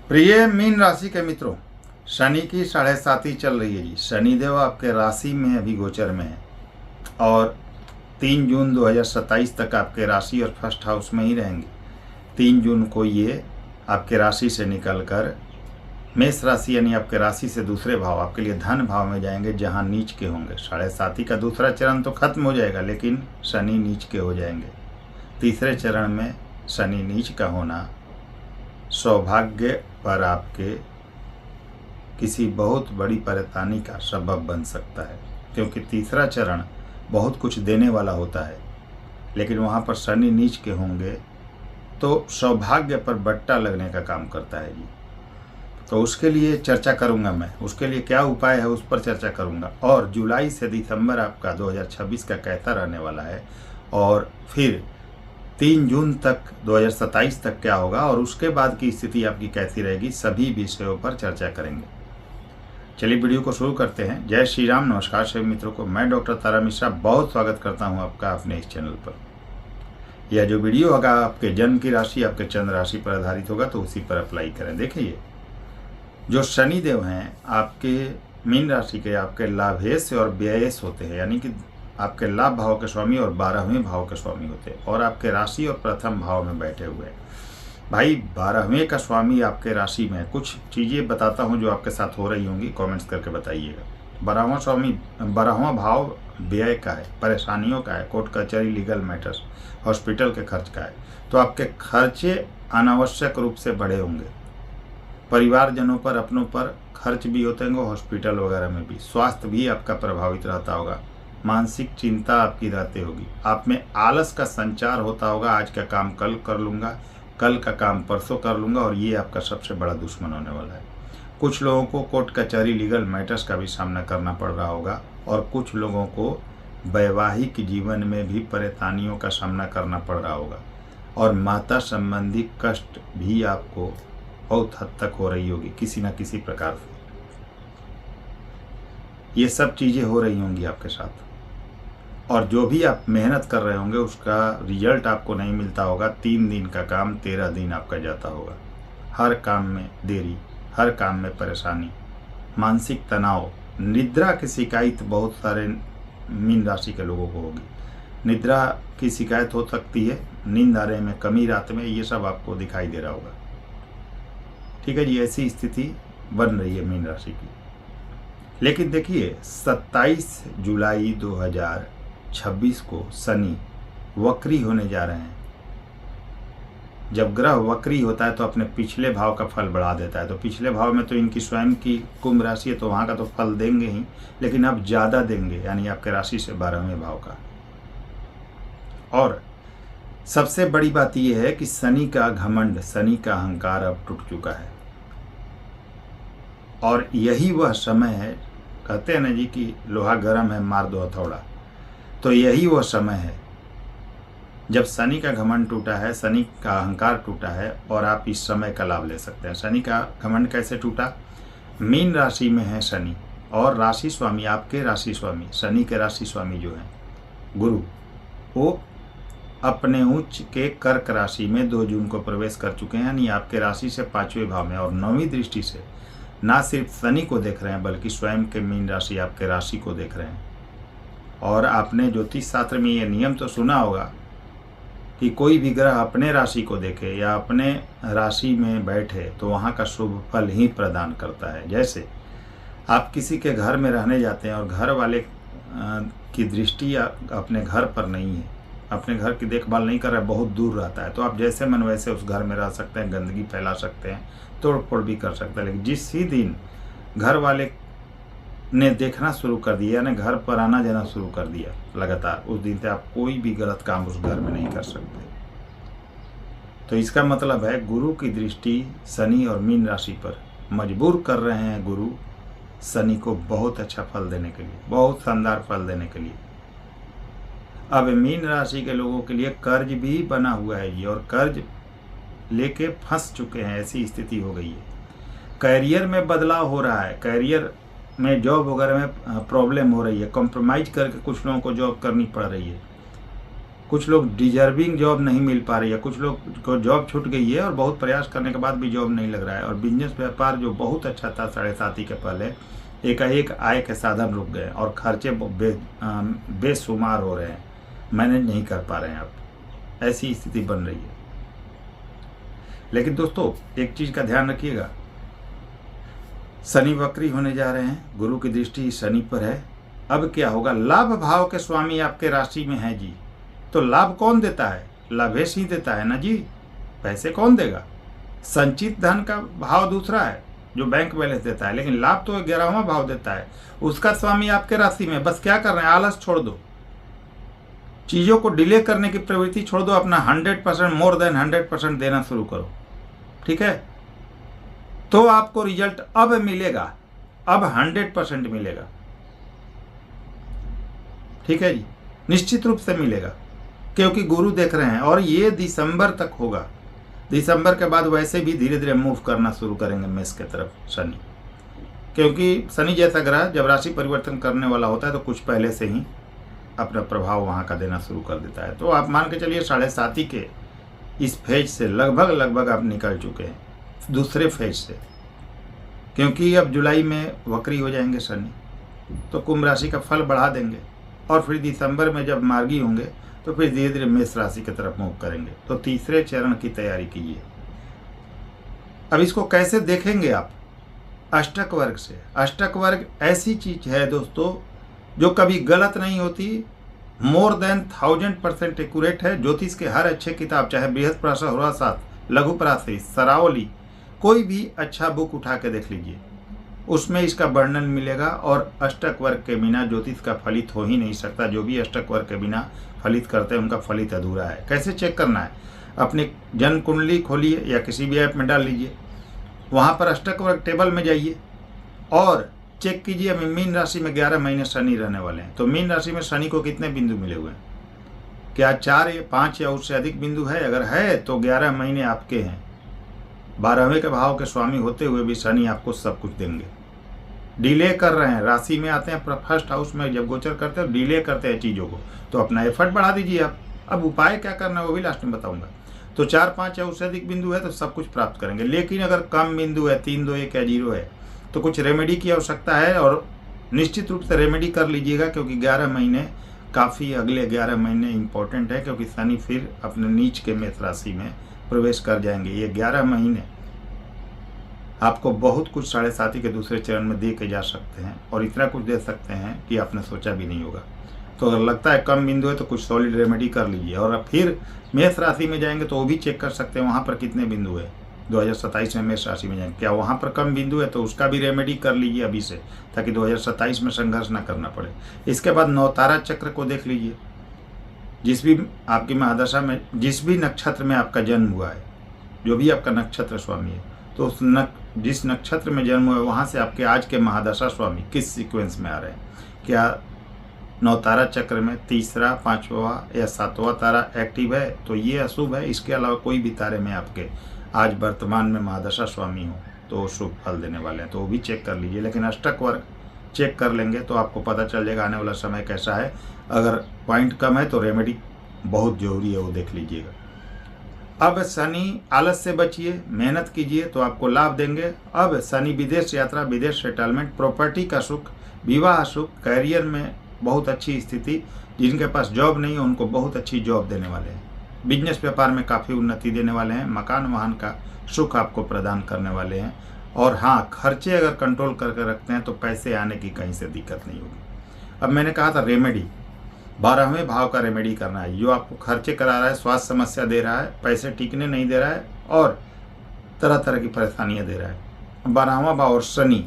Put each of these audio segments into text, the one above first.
प्रिय मीन राशि के मित्रों, शनि की 7.5 चल रही है जी। शनिदेव आपके राशि में अभी गोचर में है और 3 जून 2027 तक आपके राशि और फर्स्ट हाउस में ही रहेंगे। 3 जून को ये आपके राशि से निकलकर मेष राशि यानी आपके राशि से दूसरे भाव आपके लिए धन भाव में जाएंगे, जहां नीच के होंगे। 7.5 का दूसरा चरण तो खत्म हो जाएगा, लेकिन शनि नीच के हो जाएंगे। तीसरे चरण में शनि नीच का होना सौभाग्य पर आपके किसी बहुत बड़ी परेशानी का सबब बन सकता है, क्योंकि तीसरा चरण बहुत कुछ देने वाला होता है, लेकिन वहाँ पर शनि नीच के होंगे तो सौभाग्य पर बट्टा लगने का काम करता है जी। तो उसके लिए चर्चा करूँगा मैं, उसके लिए क्या उपाय है उस पर चर्चा करूँगा। और जुलाई से दिसंबर आपका 2026 का कैसा रहने वाला है, और फिर 3 जून तक 2027 तक क्या होगा, और उसके बाद की स्थिति आपकी कैसी रहेगी, सभी विषयों पर चर्चा करेंगे। चलिए वीडियो को शुरू करते हैं। जय श्री राम। नमस्कार सभी मित्रों को, मैं डॉक्टर तारा मिश्रा बहुत स्वागत करता हूं आपका अपने इस चैनल पर। यह जो वीडियो होगा आपके जन्म की राशि, आपके चंद्र राशि पर आधारित होगा, तो उसी पर अप्लाई करें। देखिए, जो शनिदेव हैं आपके मीन राशि के आपके लाभेश और व्ययेश होते हैं, यानी कि आपके लाभ भाव के स्वामी और 12वें भाव के स्वामी होते हैं, और आपके राशि और प्रथम भाव में बैठे हुए हैं। भाई 12वें का स्वामी आपके राशि में, कुछ चीज़ें बताता हूं जो आपके साथ हो रही होंगी, कमेंट्स करके बताइएगा। 12वां स्वामी 12वां भाव व्यय का है, परेशानियों का है, कोर्ट कचहरी लीगल मैटर्स हॉस्पिटल के खर्च का है। तो आपके खर्चे अनावश्यक रूप से बढ़े होंगे, परिवारजनों पर अपनों पर खर्च भी होते होंगे, हॉस्पिटल वगैरह में भी। स्वास्थ्य भी आपका प्रभावित रहता होगा, मानसिक चिंता आपकी रहती होगी, आप में आलस का संचार होता होगा। आज का काम कल कर लूँगा, कल का काम परसों कर लूँगा, और ये आपका सबसे बड़ा दुश्मन होने वाला है। कुछ लोगों को कोर्ट कचहरी लीगल मैटर्स का भी सामना करना पड़ रहा होगा, और कुछ लोगों को वैवाहिक जीवन में भी परेशानियों का सामना करना पड़ रहा होगा, और माता संबंधी कष्ट भी आपको बहुत हद तक हो रही होगी किसी न किसी प्रकार से। ये सब चीज़ें हो रही होंगी आपके साथ, और जो भी आप मेहनत कर रहे होंगे उसका रिजल्ट आपको नहीं मिलता होगा। 3 दिन का काम 13 दिन आपका जाता होगा। हर काम में देरी, हर काम में परेशानी, मानसिक तनाव, निद्रा की शिकायत बहुत सारे मीन राशि के लोगों को होगी। निद्रा की शिकायत हो सकती है, नींद आने में कमी रात में, ये सब आपको दिखाई दे रहा होगा। ठीक है जी, ऐसी स्थिति बन रही है मीन राशि की। लेकिन देखिए, 27 जुलाई 2026 को शनि वक्री होने जा रहे हैं। जब ग्रह वक्री होता है तो अपने पिछले भाव का फल बढ़ा देता है। तो पिछले भाव में तो इनकी स्वयं की कुंभ राशि है, तो वहाँ का तो फल देंगे ही, लेकिन अब ज़्यादा देंगे, यानी आपके राशि से 12वें भाव का। और सबसे बड़ी बात यह है कि शनि का घमंड, शनि का अहंकार अब टूट चुका है, और यही वह समय है, कहते हैं ना जी कि लोहा गर्म है मार दो हथौड़ा। तो यही वो समय है जब शनि का घमंड टूटा है, शनि का अहंकार टूटा है, और आप इस समय का लाभ ले सकते हैं। शनि का घमंड कैसे टूटा? मीन राशि में है शनि, और राशि स्वामी आपके राशि स्वामी, शनि के राशि स्वामी जो हैं गुरु, वो अपने उच्च के कर्क राशि में 2 जून को प्रवेश कर चुके हैं, यानी आपके राशि से 5वें भाव में, और 9वीं दृष्टि से ना सिर्फ शनि को देख रहे हैं, बल्कि स्वयं के मीन राशि आपके राशि को देख रहे हैं। और आपने ज्योतिष शास्त्र में ये नियम तो सुना होगा कि कोई भी ग्रह अपने राशि को देखे या अपने राशि में बैठे तो वहाँ का शुभ फल ही प्रदान करता है। जैसे आप किसी के घर में रहने जाते हैं और घर वाले की दृष्टि अपने घर पर नहीं है, अपने घर की देखभाल नहीं कर रहा है, बहुत दूर रहता है, तो आप जैसे मन वैसे उस घर में रह सकते हैं, गंदगी फैला सकते हैं, तोड़ फोड़ भी कर सकते हैं। लेकिन जिस ही दिन घर वाले ने देखना शुरू कर दिया, यानी घर पर आना जाना शुरू कर दिया लगातार, उस दिन से आप कोई भी गलत काम उस घर में नहीं कर सकते। तो इसका मतलब है गुरु की दृष्टि शनि और मीन राशि पर मजबूर कर रहे हैं गुरु शनि को बहुत अच्छा फल देने के लिए, बहुत शानदार फल देने के लिए। अब मीन राशि के लोगों के लिए कर्ज भी बना हुआ है ये, और कर्ज लेके फंस चुके हैं, ऐसी स्थिति हो गई है। कैरियर में बदलाव हो रहा है, कैरियर में जॉब वगैरह में प्रॉब्लम हो रही है, कॉम्प्रोमाइज़ करके कुछ लोगों को जॉब करनी पड़ रही है, कुछ लोग डिजर्विंग जॉब नहीं मिल पा रही है, कुछ लोग को जॉब छूट गई है और बहुत प्रयास करने के बाद भी जॉब नहीं लग रहा है, और बिजनेस व्यापार जो बहुत अच्छा था 7.5 के पहले, एकाएक आय के साधन रुक गए और खर्चे बेशुमार हो रहे हैं, मैनेज नहीं कर पा रहे हैं, अब ऐसी स्थिति बन रही है। लेकिन दोस्तों एक चीज़ का ध्यान रखिएगा, शनि वक्री होने जा रहे हैं, गुरु की दृष्टि शनि पर है। अब क्या होगा, लाभ भाव के स्वामी आपके राशि में है जी, तो लाभ कौन देता है, लाभेश ही देता है ना जी, पैसे कौन देगा। संचित धन का भाव दूसरा है जो बैंक बैलेंस देता है, लेकिन लाभ तो 11वां भाव देता है, उसका स्वामी आपके राशि में। बस क्या कर रहे हैं, आलस छोड़ दो, चीज़ों को डिले करने की प्रवृत्ति छोड़ दो, अपना 100% मोर देन 100% देना शुरू करो, ठीक है, तो आपको रिजल्ट अब मिलेगा, अब 100% मिलेगा, ठीक है जी, निश्चित रूप से मिलेगा, क्योंकि गुरु देख रहे हैं। और ये दिसंबर तक होगा, दिसंबर के बाद वैसे भी धीरे धीरे मूव करना शुरू करेंगे मेष के तरफ शनि, क्योंकि शनि जैसा ग्रह जब राशि परिवर्तन करने वाला होता है तो कुछ पहले से ही अपना प्रभाव वहाँ का देना शुरू कर देता है। तो आप मान के चलिए 7.5 के इस फेज से लगभग आप निकल चुके हैं, दूसरे फेज से, क्योंकि अब जुलाई में वक्री हो जाएंगे शनि, तो कुंभ राशि का फल बढ़ा देंगे, और फिर दिसंबर में जब मार्गी होंगे तो फिर धीरे धीरे मेष राशि की तरफ मूव करेंगे। तो तीसरे चरण की तैयारी कीजिए। अब इसको कैसे देखेंगे आप, अष्टक वर्ग से। अष्टक वर्ग ऐसी चीज है दोस्तों जो कभी गलत नहीं होती, मोर देन 1000% एक्यूरेट है। ज्योतिष के हर अच्छे किताब, चाहे बृहस्पति होराशास्त्र, लघु पराशरी, सरावली, कोई भी अच्छा बुक उठा के देख लीजिए, उसमें इसका वर्णन मिलेगा। और अष्टक वर्ग के बिना ज्योतिष का फलित हो ही नहीं सकता। जो भी अष्टक वर्ग के बिना फलित करते हैं उनका फलित अधूरा है। कैसे चेक करना है, अपनी जन्म कुंडली खोलिए या किसी भी ऐप में डाल लीजिए, वहाँ पर अष्टक वर्ग टेबल में जाइए और चेक कीजिए हमें मीन राशि में 11 महीने शनि रहने वाले हैं, तो मीन राशि में शनि को कितने बिंदु मिले हुए हैं, क्या 4 या 5 या उससे अधिक बिंदु है। अगर है तो 11 महीने आपके हैं। 12वें के भाव के स्वामी होते हुए भी शनि आपको सब कुछ देंगे। डिले कर रहे हैं, राशि में आते हैं फर्स्ट हाउस में जब गोचर करते हैं, डिले करते हैं चीज़ों को, तो अपना एफर्ट बढ़ा दीजिए आप। अब उपाय क्या करना है वो भी लास्ट में बताऊंगा। तो 4, 5 या उससे अधिक बिंदु है तो सब कुछ प्राप्त करेंगे। लेकिन अगर कम बिंदु है, 3, 2, 1 या 0 है, तो कुछ रेमेडी की आवश्यकता है, और निश्चित रूप से रेमेडी कर लीजिएगा, क्योंकि 11 महीने काफ़ी, अगले 11 महीने इंपॉर्टेंट है, क्योंकि शनि फिर अपने नीच के मेष राशि में प्रवेश कर जाएंगे। ये 11 महीने आपको बहुत कुछ 7.5 के दूसरे चरण में दे के जा सकते हैं, और इतना कुछ दे सकते हैं कि आपने सोचा भी नहीं होगा। तो अगर लगता है कम बिंदु है तो कुछ सॉलिड रेमेडी कर लीजिए, और फिर मेष राशि में जाएंगे तो वो भी चेक कर सकते हैं वहाँ पर कितने बिंदु है। 2027 में मेष राशि में जाएंगे, क्या वहाँ पर कम बिंदु है तो उसका भी रेमेडी कर लीजिए अभी से, ताकि 2027 में संघर्ष ना करना पड़े। इसके बाद नवतारा चक्र को देख लीजिए, जिस भी आपकी महादशा में, जिस भी नक्षत्र में आपका जन्म हुआ है, जो भी आपका नक्षत्र स्वामी है, तो उस जिस नक्षत्र में जन्म हुआ है वहाँ से आपके आज के महादशा स्वामी किस सीक्वेंस में आ रहे हैं। क्या नवतारा चक्र में तीसरा, 5वां या 7वां तारा एक्टिव है तो ये अशुभ है। इसके अलावा कोई भी तारे में आपके आज वर्तमान में महादशा स्वामी हो तो शुभ फल देने वाले हैं, तो वो भी चेक कर लीजिए। लेकिन अष्टक वर्ग चेक कर लेंगे तो आपको पता चल जाएगा आने वाला समय कैसा है। अगर पॉइंट कम है तो रेमेडी बहुत जरूरी है, वो देख लीजिएगा। अब शनि, आलस से बचिए, मेहनत कीजिए तो आपको लाभ देंगे। अब शनि विदेश यात्रा, विदेश सेटलमेंट, प्रॉपर्टी का सुख, विवाह सुख, कैरियर में बहुत अच्छी स्थिति, जिनके पास जॉब नहीं है उनको बहुत अच्छी जॉब देने वाले हैं। बिजनेस व्यापार में काफ़ी उन्नति देने वाले हैं। मकान वाहन का सुख आपको प्रदान करने वाले हैं। और हाँ, खर्चे अगर कंट्रोल करके रखते हैं तो पैसे आने की कहीं से दिक्कत नहीं होगी। अब मैंने कहा था रेमेडी, 12वें भाव का रेमेडी करना है। जो आपको खर्चे करा रहा है, स्वास्थ्य समस्या दे रहा है, पैसे टिकने नहीं दे रहा है और तरह तरह की परेशानियां दे रहा है। 12वां भाव और शनि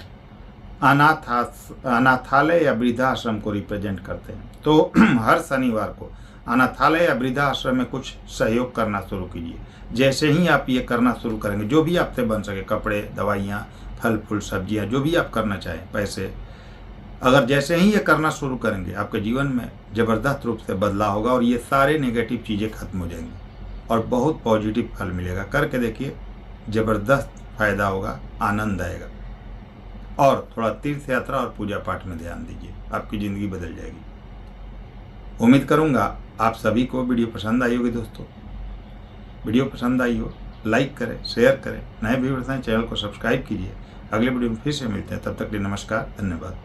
अनाथालय या वृद्धाश्रम को रिप्रेजेंट करते हैं। तो हर शनिवार को अनाथालय या वृद्धाश्रम में कुछ सहयोग करना शुरू कीजिए। जैसे ही आप ये करना शुरू करेंगे, जो भी आपसे बन सके, कपड़े, दवाइयाँ, फल फूल, सब्जियाँ, जो भी आप करना चाहें, पैसे, अगर जैसे ही ये करना शुरू करेंगे आपके जीवन में ज़बरदस्त रूप से बदलाव होगा और ये सारे नेगेटिव चीज़ें खत्म हो जाएंगी और बहुत पॉजिटिव फल मिलेगा। करके देखिए, ज़बरदस्त फायदा होगा, आनंद आएगा। और थोड़ा तीर्थ यात्रा और पूजा पाठ में ध्यान दीजिए, आपकी ज़िंदगी बदल जाएगी। उम्मीद करूँगा आप सभी को वीडियो पसंद आई होगी दोस्तों। वीडियो पसंद आई हो लाइक करें, शेयर करें, नए व्यूअर्स हैं चैनल को सब्सक्राइब कीजिए। अगले वीडियो में फिर से मिलते हैं, तब तक के लिए नमस्कार, धन्यवाद।